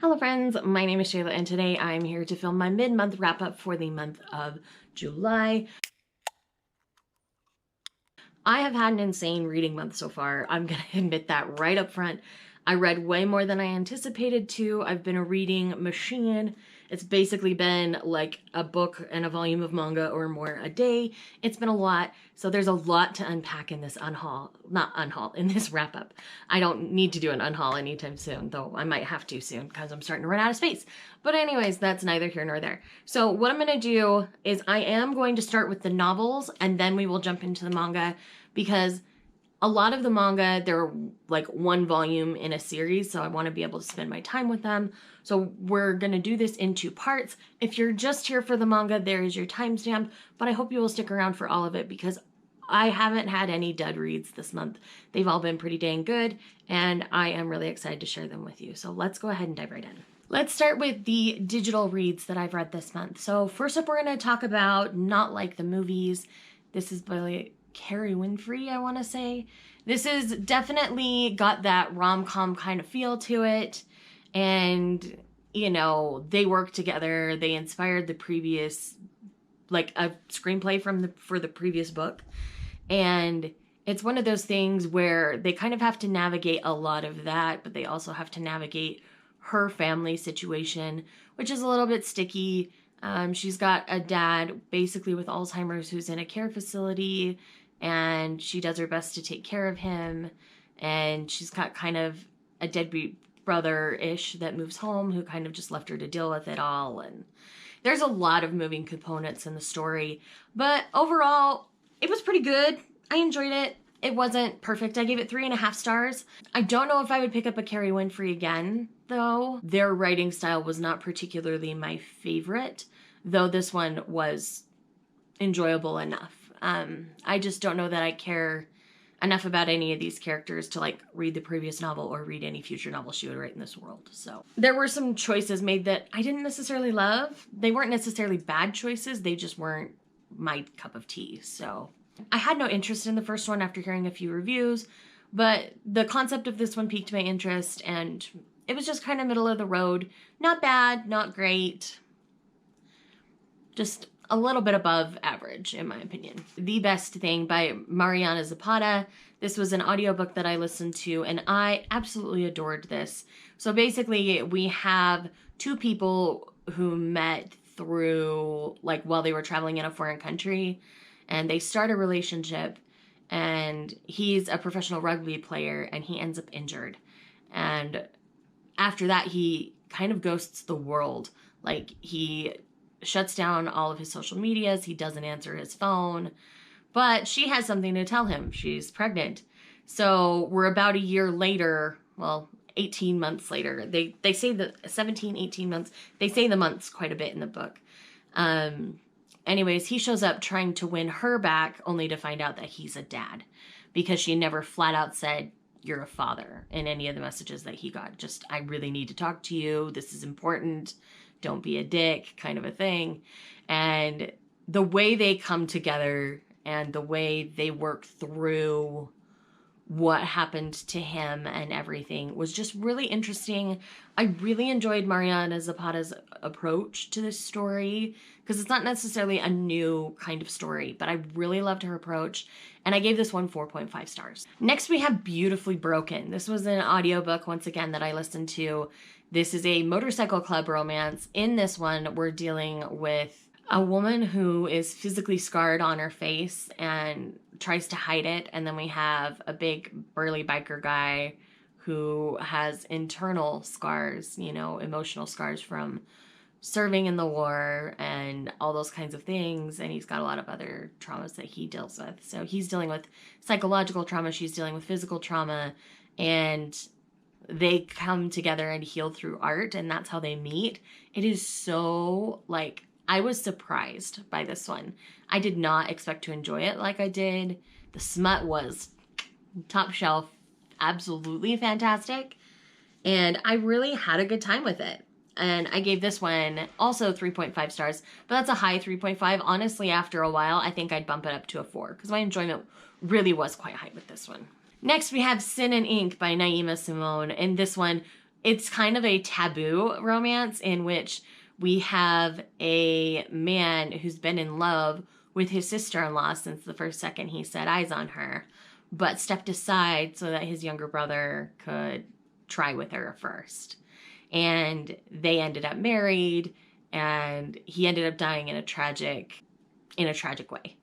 Hello friends, my name is Shayla and today I'm here to film my mid-month wrap-up for the month of July. I have had an insane reading month so far. I'm gonna admit that right up front. I read way more than I anticipated to. I've been a reading machine. It's basically been like a book and a volume of manga or more a day. It's been a lot. So there's a lot to unpack in this in this wrap up. I don't need to do an unhaul anytime soon, though I might have to soon because I'm starting to run out of space. But anyways, that's neither here nor there. So what I'm gonna do is I am going to start with the novels and then we will jump into the manga, because a lot of the manga, they're like one volume in a series, so I want to be able to spend my time with them. So we're going to do this in two parts. If you're just here for the manga, there is your timestamp, but I hope you will stick around for all of it because I haven't had any dud reads this month. They've all been pretty dang good, and I am really excited to share them with you. So let's go ahead and dive right in. Let's start with the digital reads that I've read this month. So first up, we're going to talk about Not Like the Movies. This is by Carrie Winfrey, I want to say. This is definitely got that rom-com kind of feel to it. And, you know, they work together. They inspired the previous, like a screenplay for the previous book. And it's one of those things where they kind of have to navigate a lot of that, but they also have to navigate her family situation, which is a little bit sticky. She's got a dad basically with Alzheimer's who's in a care facility, and she does her best to take care of him. And she's got kind of a deadbeat brother-ish that moves home who kind of just left her to deal with it all. And there's a lot of moving components in the story, but overall, it was pretty good. I enjoyed it. It wasn't perfect. I gave it 3.5 stars. I don't know if I would pick up a Carrie Winfrey again, though. Their writing style was not particularly my favorite, though this one was enjoyable enough. I just don't know that I care enough about any of these characters to like read the previous novel or read any future novel she would write in this world. So there were some choices made that I didn't necessarily love. They weren't necessarily bad choices. They just weren't my cup of tea. So I had no interest in the first one after hearing a few reviews, but the concept of this one piqued my interest, and it was just kind of middle of the road. Not bad, not great. Just a little bit above average, in my opinion. The Best Thing by Mariana Zapata. This was an audiobook that I listened to, and I absolutely adored this. So basically, we have two people who met through, like, while they were traveling in a foreign country, and they start a relationship, and he's a professional rugby player, and he ends up injured. And after that, he kind of ghosts the world. Like, he shuts down all of his social medias. He doesn't answer his phone. But she has something to tell him. She's pregnant. So we're about a year later, well, 18 months later. They say the 17, 18 months. They say the months quite a bit in the book. Anyways, he shows up trying to win her back, only to find out that he's a dad, because she never flat out said, "You're a father," in any of the messages that he got. Just, "I really need to talk to you. This is important. Don't be a dick," kind of a thing. And the way they come together and the way they work through what happened to him and everything was just really interesting. I really enjoyed Mariana Zapata's approach to this story, because it's not necessarily a new kind of story, but I really loved her approach, and I gave this one 4.5 stars. Next, we have Beautifully Broken. This was an audiobook, once again, that I listened to. This is a motorcycle club romance. In this one, we're dealing with a woman who is physically scarred on her face and tries to hide it. And then we have a big burly biker guy who has internal scars, you know, emotional scars from serving in the war and all those kinds of things. And he's got a lot of other traumas that he deals with. So he's dealing with psychological trauma. She's dealing with physical trauma. And they come together and heal through art, and that's how they meet. It is so, like, I was surprised by this one. I did not expect to enjoy it like I did. The smut was top shelf, absolutely fantastic, and I really had a good time with it. And I gave this one also 3.5 stars, but that's a high 3.5. Honestly, after a while, I think I'd bump it up to a 4, because my enjoyment really was quite high with this one. Next, we have Sin and Ink by Naima Simone. And this one, it's kind of a taboo romance in which we have a man who's been in love with his sister-in-law since the first second he set eyes on her, but stepped aside so that his younger brother could try with her first. And they ended up married, and he ended up dying in a tragic way.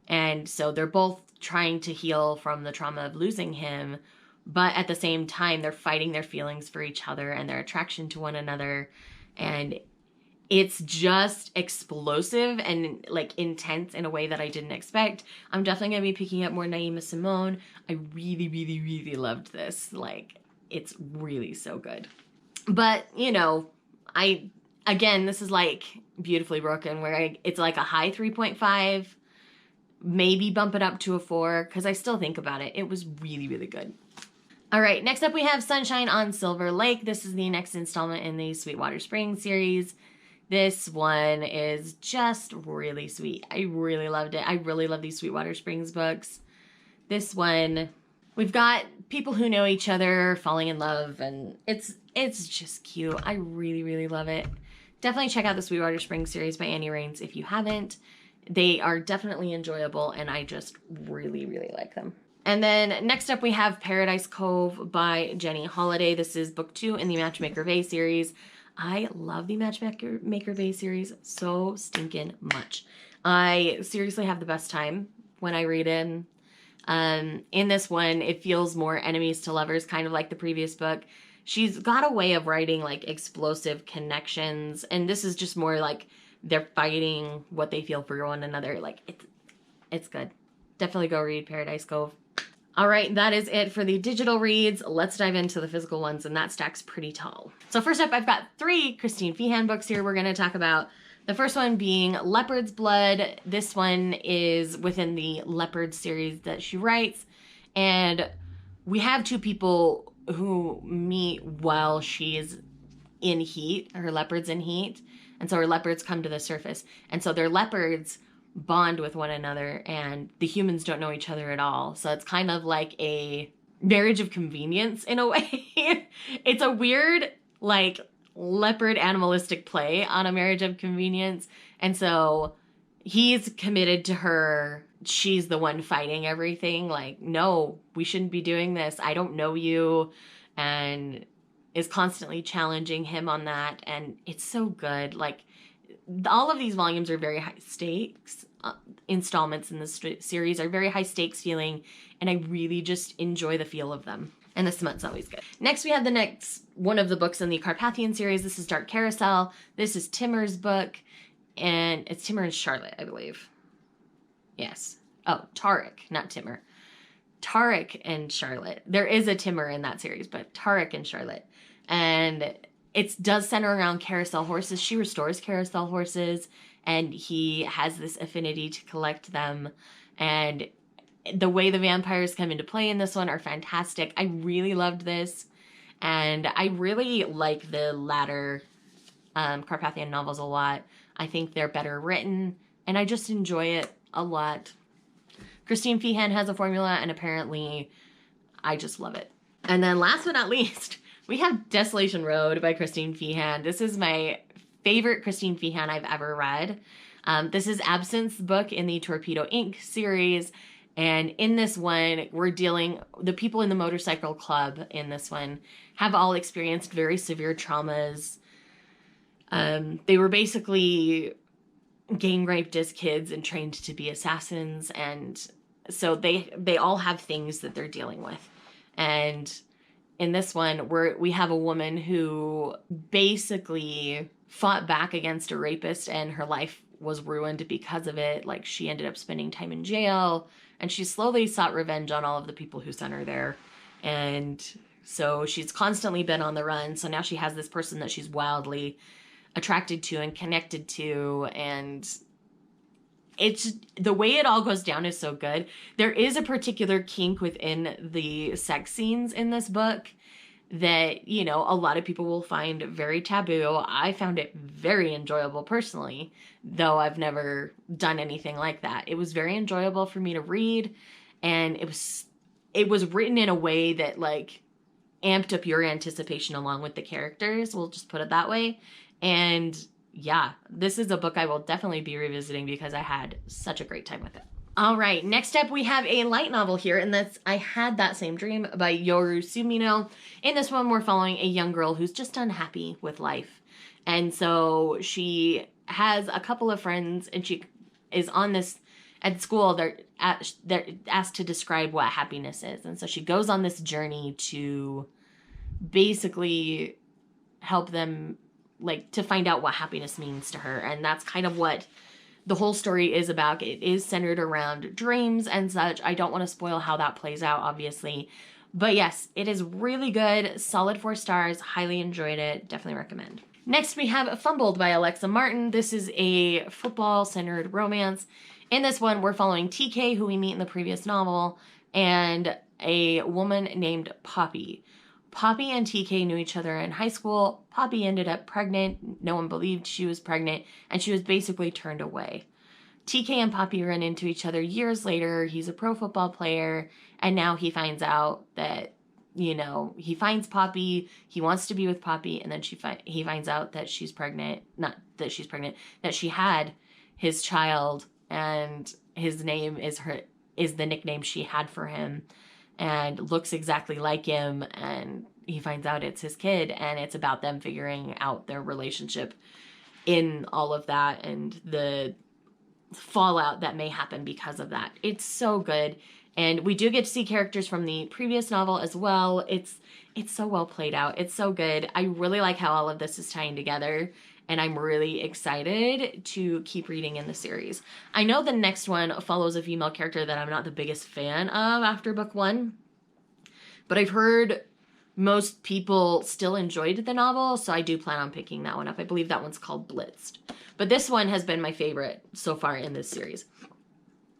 And so they're both trying to heal from the trauma of losing him, but at the same time, they're fighting their feelings for each other and their attraction to one another. And it's just explosive and like intense in a way that I didn't expect. I'm definitely going to be picking up more Naima Simone. I really, really, really loved this. Like, it's really so good. But, you know, again, this is like Beautifully Broken, where it's like a high 3.5, maybe bump it up to a 4, because I still think about it. It was really, really good. All right, next up we have Sunshine on Silver Lake. This is the next installment in the Sweetwater Springs series. This one is just really sweet. I really loved it. I really love these Sweetwater Springs books. This one, we've got people who know each other falling in love, and it's just cute. I really, really love it. Definitely check out the Sweetwater Springs series by Annie Raines if you haven't. They are definitely enjoyable, and I just really, really like them. And then next up we have Paradise Cove by Jenny Holiday. This is book 2 in the Matchmaker Bay series. I love the Matchmaker Bay series so stinking much. I seriously have the best time when I read it. In this one, it feels more enemies to lovers, kind of like the previous book. She's got a way of writing like explosive connections, and this is just more like they're fighting what they feel for one another. Like, it's good. Definitely go read Paradise Cove. All right, that is it for the digital reads. Let's dive into the physical ones, and that stack's pretty tall. So first up, I've got 3 Christine Feehan books here we're going to talk about. The first one being Leopard's Blood. This one is within the Leopard series that she writes, and we have 2 people who meet while she's in heat. Her leopard's in heat, and so her leopards come to the surface, and so their leopards bond with one another, and the humans don't know each other at all. So it's kind of like a marriage of convenience in a way. It's a weird, like, leopard animalistic play on a marriage of convenience. And so he's committed to her. She's the one fighting everything. Like, no, we shouldn't be doing this. I don't know you. And is constantly challenging him on that. And it's so good. Like, all of these volumes are very high stakes. Installments in this series are very high stakes feeling, and I really just enjoy the feel of them. And the smut's always good. Next, we have the next one of the books in the Carpathian series. This is Dark Carousel. This is Timur's book, and it's Timur and Charlotte, I believe. Yes. Oh, Tarek, not Timur. Tarek and Charlotte. There is a Timur in that series, but Tarek and Charlotte. And it does center around carousel horses. She restores carousel horses, and he has this affinity to collect them. And the way the vampires come into play in this one are fantastic. I really loved this, and I really like the latter Carpathian novels a lot. I think they're better written, and I just enjoy it a lot. Christine Feehan has a formula, and apparently I just love it. And then last but not least, we have Desolation Road by Christine Feehan. This is my favorite Christine Feehan I've ever read. This is Absinthe's book in the Torpedo Inc. series. And in this one, the people in the motorcycle club in this one have all experienced very severe traumas. They were basically gang raped as kids and trained to be assassins. And so they all have things that they're dealing with. And in this one, we have a woman who basically fought back against a rapist, and her life was ruined because of it. Like, she ended up spending time in jail, and she slowly sought revenge on all of the people who sent her there. And so she's constantly been on the run. So now she has this person that she's wildly attracted to and connected to, and it's the way it all goes down is so good. There is a particular kink within the sex scenes in this book that, you know, a lot of people will find very taboo. I found it very enjoyable personally, though I've never done anything like that. It was very enjoyable for me to read, and it was written in a way that, like, amped up your anticipation along with the characters. We'll just put it that way. And yeah, this is a book I will definitely be revisiting because I had such a great time with it. All right, next up we have a light novel here, and that's I Had That Same Dream by Yoru Sumino. In this one, we're following a young girl who's just unhappy with life. And so she has a couple of friends, and she is on this, at school, they're asked to describe what happiness is. And so she goes on this journey to basically help them, like, to find out what happiness means to her. And that's kind of what the whole story is about. It is centered around dreams and such. I don't want to spoil how that plays out, obviously. But yes, it is really good. Solid 4 stars. Highly enjoyed it. Definitely recommend. Next, we have Fumbled by Alexa Martin. This is a football-centered romance. In this one, we're following TK, who we meet in the previous novel, and a woman named Poppy. Poppy and TK knew each other in high school. Poppy ended up pregnant. No one believed she was pregnant, and she was basically turned away. TK and Poppy run into each other years later. He's a pro football player, and now he finds out that, you know, he finds Poppy, he wants to be with Poppy, and then he finds out that she's pregnant. Not that she's pregnant, that she had his child, and his name is the nickname she had for him, and looks exactly like him, and he finds out it's his kid, and it's about them figuring out their relationship in all of that and the fallout that may happen because of that. It's so good. And we do get to see characters from the previous novel as well. It's so well played out. It's so good. I really like how all of this is tying together, and I'm really excited to keep reading in the series. I know the next one follows a female character that I'm not the biggest fan of after book 1, but I've heard most people still enjoyed the novel, so I do plan on picking that one up. I believe that one's called Blitzed. But this one has been my favorite so far in this series.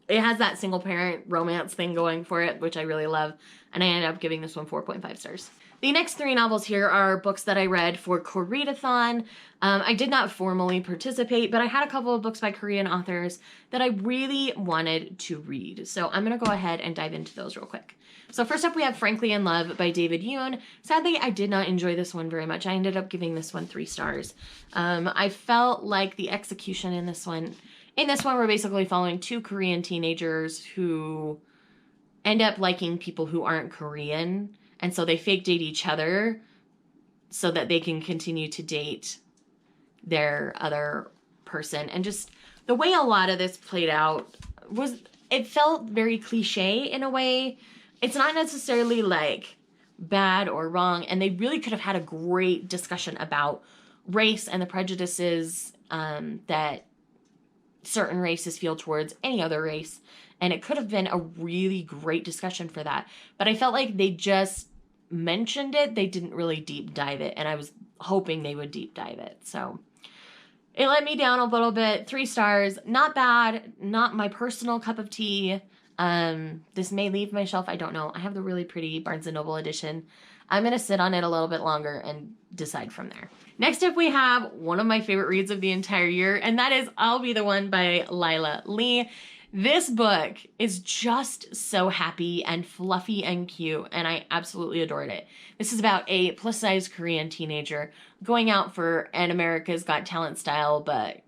It has that single parent romance thing going for it, which I really love, and I ended up giving this one 4.5 stars. The next 3 novels here are books that I read for Koreadathon. I did not formally participate, but I had a couple of books by Korean authors that I really wanted to read. So I'm going to go ahead and dive into those real quick. So first up, we have Frankly in Love by David Yoon. Sadly, I did not enjoy this one very much. I ended up giving this one 3 stars. I felt like the execution in this one, we're basically following 2 Korean teenagers who end up liking people who aren't Korean. And so they fake date each other so that they can continue to date their other person. And just the way a lot of this played out it felt very cliche in a way. It's not necessarily like bad or wrong. And they really could have had a great discussion about race and the prejudices that certain races feel towards any other race. And it could have been a really great discussion for that. But I felt like they just mentioned it. They didn't really deep dive it. And I was hoping they would deep dive it. So it let me down a little bit. 3 stars. Not bad. Not my personal cup of tea. This may leave my shelf. I don't know. I have the really pretty Barnes & Noble edition. I'm going to sit on it a little bit longer and decide from there. Next up, we have one of my favorite reads of the entire year, and that is I'll Be the One by Lila Lee. This book is just so happy and fluffy and cute, and I absolutely adored it. This is about a plus-size Korean teenager going out for an America's Got Talent style, but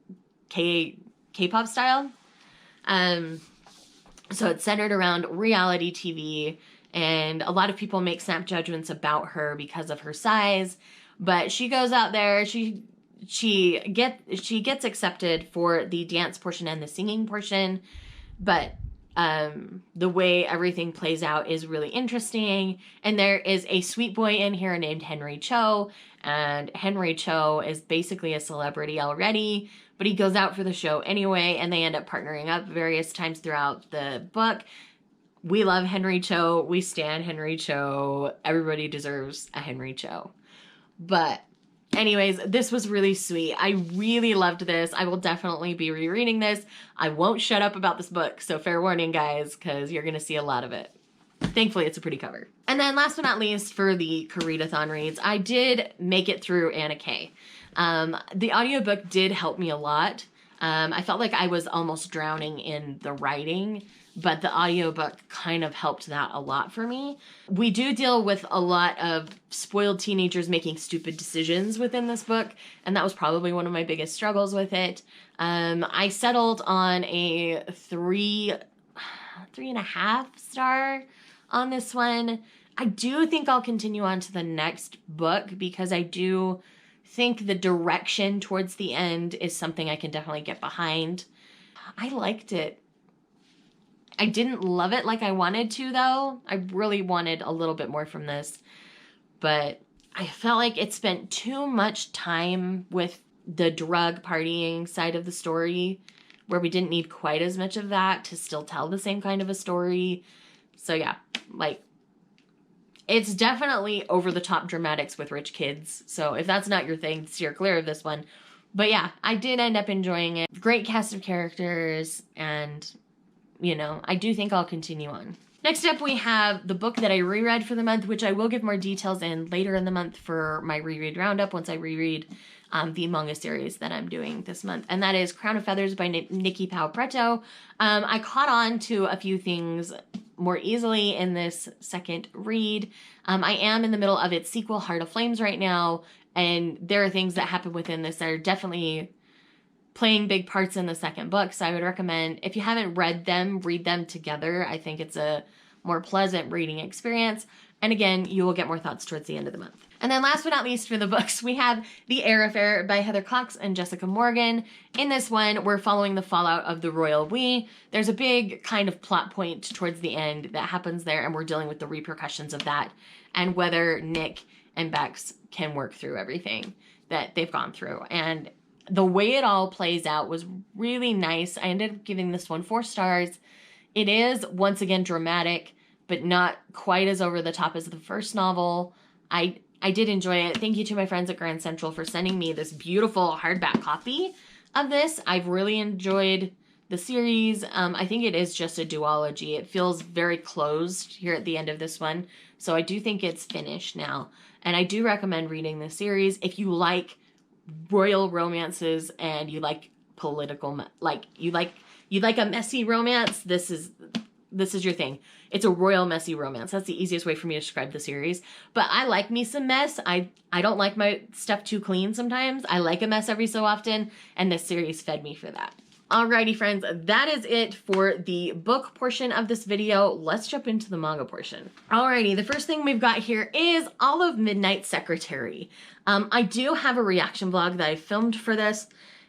K-pop style. So it's centered around reality TV, and a lot of people make snap judgments about her because of her size. But she goes out there, she gets accepted for the dance portion and the singing portion. But the way everything plays out is really interesting. And there is a sweet boy in here named Henry Cho. And Henry Cho is basically a celebrity already, but he goes out for the show anyway, and they end up partnering up various times throughout the book. We love Henry Cho. We stan Henry Cho. Everybody deserves a Henry Cho. But anyways, this was really sweet. I really loved this. I will definitely be rereading this. I won't shut up about this book, so fair warning, guys, because you're going to see a lot of it. Thankfully, it's a pretty cover. And then last but not least, for the Koreadathon reads, I did make it through Anna Kay. The audiobook did help me a lot. I felt like I was almost drowning in the writing but the audiobook kind of helped that a lot for me. We do deal with a lot of spoiled teenagers making stupid decisions within this book, and that was probably one of my biggest struggles with it. I settled on a 3.5 star on this one. I do think I'll continue on to the next book because I do think the direction towards the end is something I can definitely get behind. I liked it. I didn't love it like I wanted to, though. I really wanted a little bit more from this. But I felt like it spent too much time with the drug partying side of the story, where we didn't need quite as much of that to still tell the same kind of a story. So yeah, like, it's definitely over-the-top dramatics with rich kids. So if that's not your thing, steer clear of this one. But yeah, I did end up enjoying it. Great cast of characters, and you know, I do think I'll continue on. Next up, we have the book that I reread for the month, which I will give more details in later in the month for my reread roundup once I reread the manga series that I'm doing this month. And that is Crown of Feathers by Nikki Pao Preto. I caught on to a few things more easily in this second read. I am in the middle of its sequel, Heart of Flames, right now. And there are things that happen within this that are definitely playing big parts in the second book. So I would recommend, if you haven't read them, read them together. I think it's a more pleasant reading experience. And again, you will get more thoughts towards the end of the month. And then last but not least for the books, we have The Heir Affair by Heather Cox and Jessica Morgan. In this one, we're following the fallout of the royal we. There's a big kind of plot point towards the end that happens there, and we're dealing with the repercussions of that and whether Nick and Bex can work through everything that they've gone through. And the way it all plays out was really nice. I ended up giving this one 4 stars. It is, once again, dramatic, but not quite as over the top as the first novel. I did enjoy it. Thank you to my friends at Grand Central for sending me this beautiful hardback copy of this. I've really enjoyed the series. I think it is just a duology. It feels very closed here at the end of this one. So I do think it's finished now. And I do recommend reading this series if you like royal romances and you like political, you like a messy romance. This is your thing. It's a royal messy romance. That's the easiest way for me to describe the series. But I like me some mess. I don't like my stuff too clean sometimes. I like a mess every so often, and this series fed me for that. Alrighty, friends, that is it for the book portion of this video. Let's jump into the manga portion. Alrighty, the first thing we've got here is All of Midnight Secretary. I do have a reaction vlog that I filmed for this,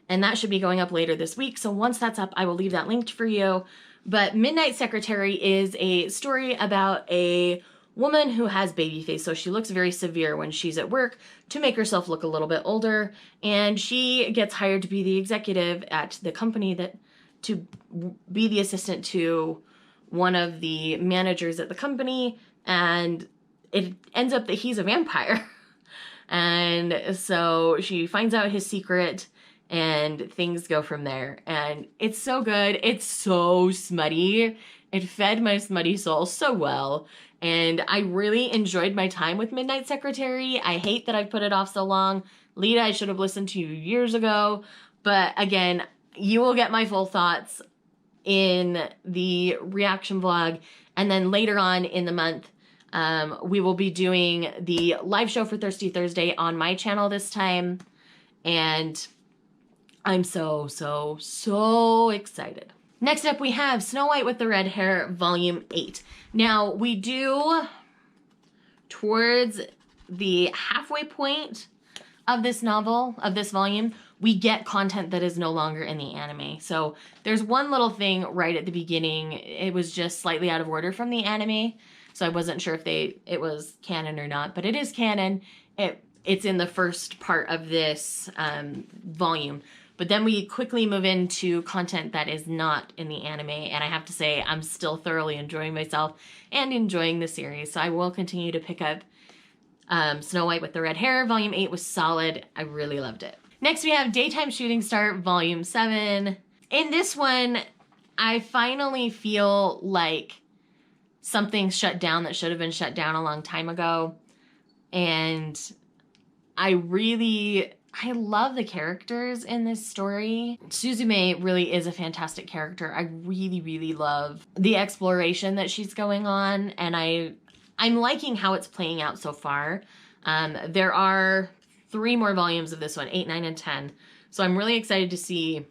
and that should be going up later this week. So once that's up, I will leave that linked for you. But Midnight Secretary is a story about a woman who has baby face, so she looks very severe when she's at work to make herself look a little bit older, and she gets hired to be the executive at the company to be the assistant to one of the managers at the company, and it ends up that he's a vampire. And so she finds out his secret, and things go from there. And it's so good. It's so smutty. It fed my smutty soul so well. And I really enjoyed my time with Midnight Secretary. I hate that I've put it off so long. Lita, I should have listened to you years ago. But again, you will get my full thoughts in the reaction vlog. And then later on in the month, we will be doing the live show for Thirsty Thursday on my channel this time. And I'm so excited. Next up, we have Snow White with the Red Hair, Volume 8. Now, we do, towards the halfway point of this novel, of this volume, we get content that is no longer in the anime. So there's one little thing right at the beginning. It was just slightly out of order from the anime. So I wasn't sure if it was canon or not, but it is canon. It's in the first part of this volume. But then we quickly move into content that is not in the anime, and I have to say I'm still thoroughly enjoying myself and enjoying the series. So I will continue to pick up Snow White with the Red Hair. Volume 8 was solid. I really loved it. Next we have Daytime Shooting Star, Volume 7. In this one, I finally feel like something shut down that should have been shut down a long time ago. And I really I love the characters in this story. Suzume really is a fantastic character. I really, really love the exploration that she's going on, and I'm liking how it's playing out so far. There are 3 more volumes of this one, 8, 9, and 10. So I'm really excited to see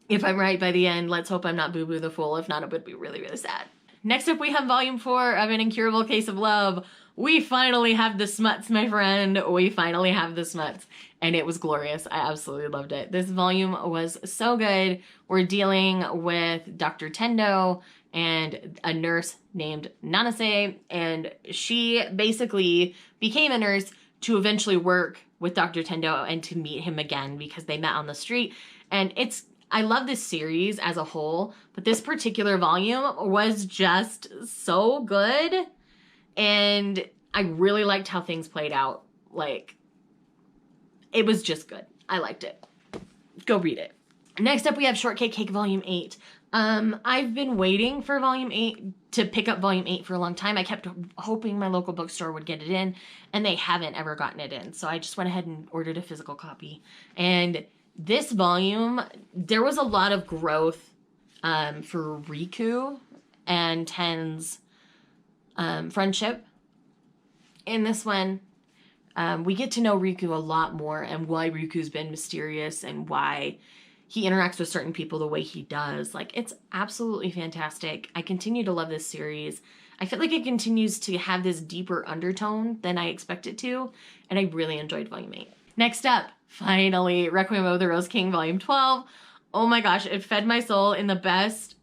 if I'm right by the end. Let's hope I'm not Boo Boo the Fool. If not, it would be really, really sad. Next up, we have volume 4 of An Incurable Case of Love. We finally have the smuts, my friend. We finally have the smuts. And it was glorious. I absolutely loved it. This volume was so good. We're dealing with Dr. Tendo and a nurse named Nanase. And she basically became a nurse to eventually work with Dr. Tendo and to meet him again because they met on the street. And I love this series as a whole, but this particular volume was just so good. And I really liked how things played out. Like, it was just good. I liked it. Go read it. Next up, we have Shortcake Cake Volume 8. I've been waiting for Volume 8 to pick up Volume 8 for a long time. I kept hoping my local bookstore would get it in, and they haven't ever gotten it in. So I just went ahead and ordered a physical copy. And this volume, there was a lot of growth for Riku and Ten's friendship. In this one, we get to know Riku a lot more and why Riku's been mysterious and why he interacts with certain people the way he does. Like, it's absolutely fantastic. I continue to love this series. I feel like it continues to have this deeper undertone than I expect it to, and I really enjoyed Volume 8. Next up, finally, Requiem of the Rose King Volume 12. Oh my gosh, it fed my soul in the best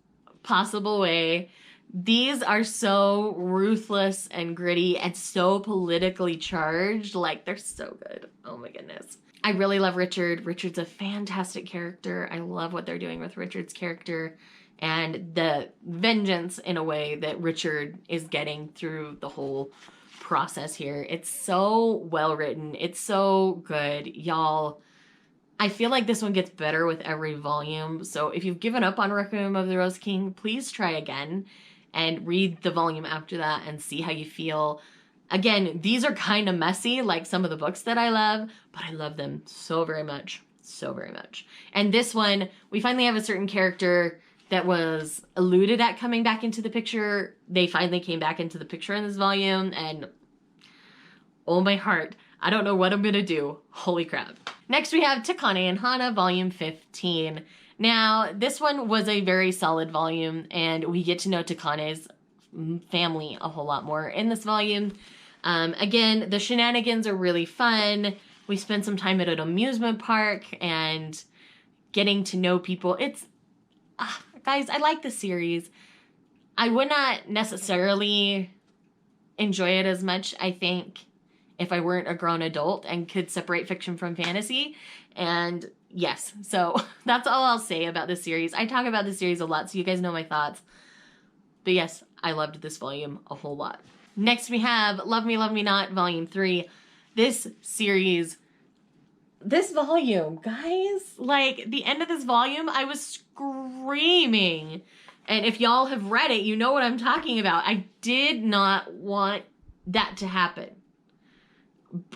possible way. These are so ruthless and gritty and so politically charged. Like, they're so good. Oh my goodness. I really love Richard. Richard's a fantastic character. I love what they're doing with Richard's character and the vengeance, in a way, that Richard is getting through the whole process here. It's so well written. It's so good. Y'all, I feel like this one gets better with every volume. So if you've given up on Requiem of the Rose King, please try again and read the volume after that and see how you feel. Again, these are kind of messy, like some of the books that I love, but I love them so very much. So very much. And this one, we finally have a certain character that was alluded at coming back into the picture. They finally came back into the picture in this volume, and oh my heart, I don't know what I'm gonna do. Holy crap. Next we have Takane and Hana, volume 15. Now, this one was a very solid volume, and we get to know Takane's family a whole lot more in this volume. Again, the shenanigans are really fun. We spend some time at an amusement park and getting to know people. Guys, I like the series. I would not necessarily enjoy it as much, I think, if I weren't a grown adult and could separate fiction from fantasy. And yes, so that's all I'll say about this series. I talk about this series a lot, so you guys know my thoughts. But yes, I loved this volume a whole lot. Next we have Love Me, Love Me Not, Volume 3. This series, this volume, guys, like, the end of this volume, I was screaming. And if y'all have read it, you know what I'm talking about. I did not want that to happen.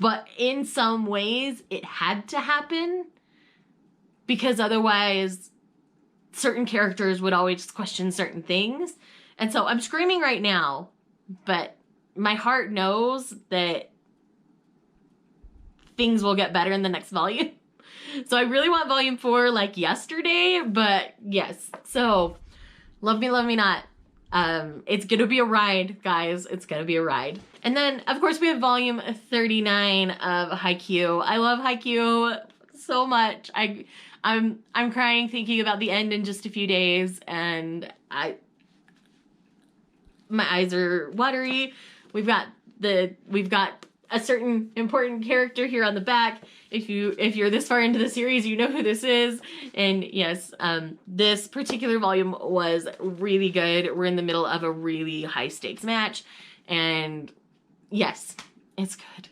But in some ways, it had to happen. Because otherwise, certain characters would always question certain things. And so I'm screaming right now, but my heart knows that things will get better in the next volume. So I really want volume 4 like yesterday, but yes. So Love Me, Love Me Not. It's gonna be a ride, guys. It's gonna be a ride. And then, of course, we have volume 39 of Haikyuu. I love Haikyuu so much. I'm crying thinking about the end in just a few days, and my eyes are watery. We've got a certain important character here on the back. If you're this far into the series, you know who this is. And yes, this particular volume was really good. We're in the middle of a really high stakes match, and yes, it's good.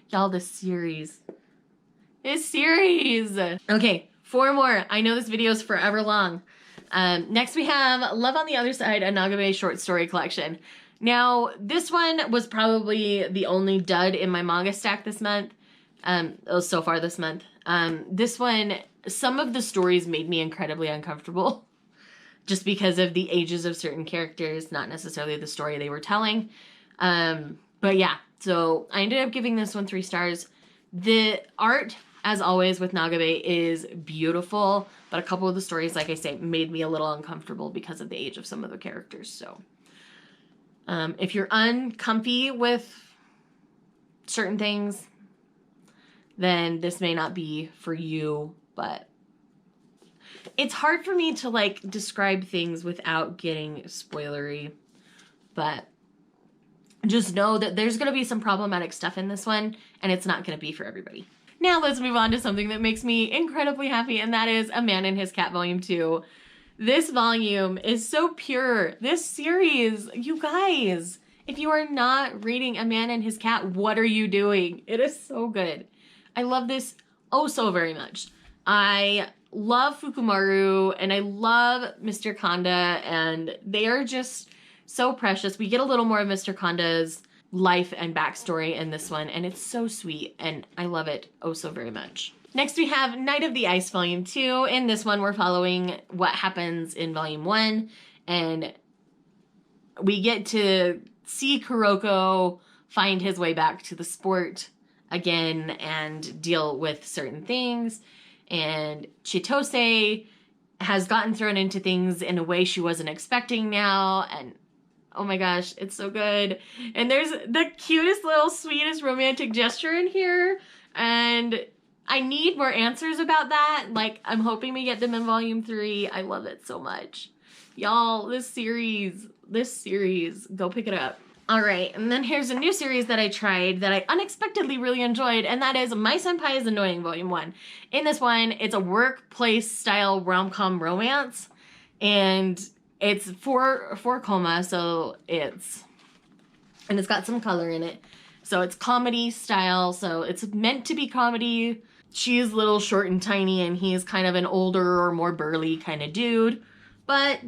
Y'all, this series. Okay, 4 more. I know this video is forever long. Next we have Love on the Other Side, a Nagabe short story collection. Now, this one was probably the only dud in my manga stack this month. So far this month. This one, some of the stories made me incredibly uncomfortable just because of the ages of certain characters, not necessarily the story they were telling. But yeah, so I ended up giving this one 3 stars. The art, as always with Nagabe, is beautiful, but a couple of the stories, like I say, made me a little uncomfortable because of the age of some of the characters. So if you're uncomfy with certain things, then this may not be for you, but it's hard for me to like describe things without getting spoilery, but just know that there's going to be some problematic stuff in this one, and it's not going to be for everybody. Now let's move on to something that makes me incredibly happy, and that is A Man and His Cat Volume 2. This volume is so pure. This series, you guys, if you are not reading A Man and His Cat, what are you doing? It is so good. I love this oh so very much. I love Fukumaru, and I love Mr. Kanda, and they are just so precious. We get a little more of Mr. Kanda's life and backstory in this one, and it's so sweet, and I love it oh so very much. Next we have Night of the Ice Volume 2. In this one we're following what happens in Volume 1, and we get to see Kuroko find his way back to the sport again and deal with certain things, and Chitose has gotten thrown into things in a way she wasn't expecting now, and oh my gosh, it's so good. And there's the cutest little sweetest romantic gesture in here, and I need more answers about that. Like, I'm hoping we get them in Volume 3. I love it so much. Y'all, this series, go pick it up. All right, and then here's a new series that I tried that I unexpectedly really enjoyed, and that is My Senpai is Annoying Volume 1. In this one, it's a workplace-style rom-com romance, and it's for coma, so it's got some color in it. So it's comedy style, so it's meant to be comedy. She's little, short, and tiny, and he's kind of an older or more burly kind of dude, but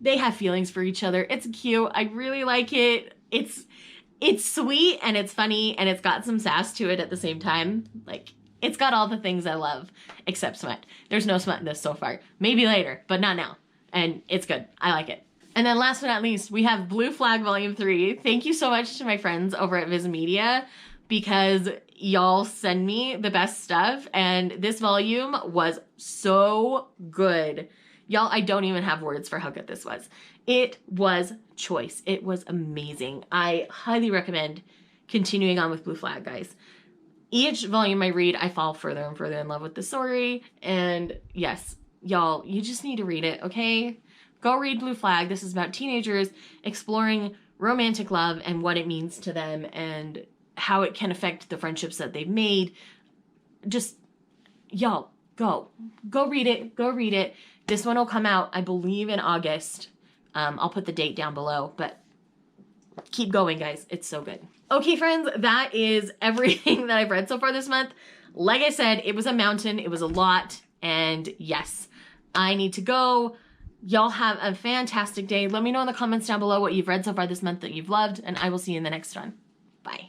they have feelings for each other. It's cute. I really like it. It's sweet, and it's funny, and it's got some sass to it at the same time. Like, it's got all the things I love, except smut. There's no smut in this so far. Maybe later, but not now. And it's good. I like it. And then last but not least, we have Blue Flag Volume 3. Thank you so much to my friends over at Viz Media, because y'all send me the best stuff, and this volume was so good. Y'all, I don't even have words for how good this was. It was choice. It was amazing. I highly recommend continuing on with Blue Flag, guys. Each volume I read, I fall further and further in love with the story, and yes, y'all, you just need to read it, okay? Go read Blue Flag. This is about teenagers exploring romantic love and what it means to them and how it can affect the friendships that they've made. Just, y'all, go read it. Go read it. This one will come out, I believe, in August. I'll put the date down below, but keep going, guys. It's so good. Okay, friends, that is everything that I've read so far this month. Like I said, it was a mountain. It was a lot. And yes, I need to go. Y'all have a fantastic day. Let me know in the comments down below what you've read so far this month that you've loved, and I will see you in the next one. Bye.